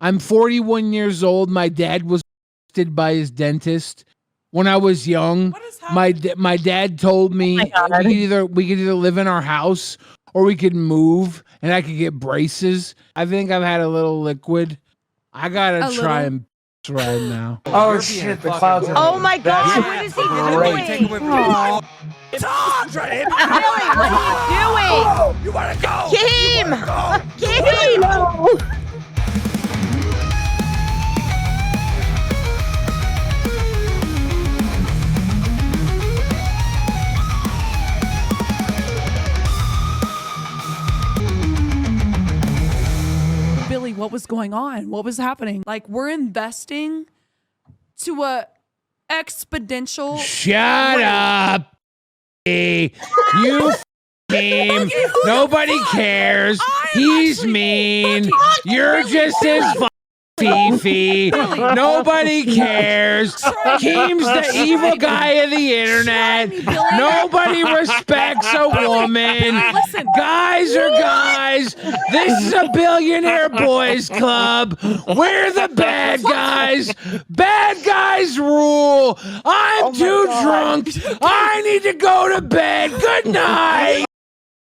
I'm 41 years old. My dad was arrested by his dentist when I was young. What is happening? My dad told me we could either live in our house or we could move, and I could get braces. I think I've had a little liquid. I gotta try and right now. Oh shit! The clouds are. Oh my God! What is he doing? Talk! Billy, what are you doing? You wanna go? Keem! Keem! Billy, what was going on? What was happening? Like, we're investing to a exponential. Shut up, you team. Nobody cares. He's mean. You're just as Fifi. Nobody cares. Keem's the evil guy of the internet. Nobody respects a woman. Guys are guys. This is a billionaire boys club. We're the bad guys. Bad guys rule. I'm too drunk. I need to go to bed. Good night.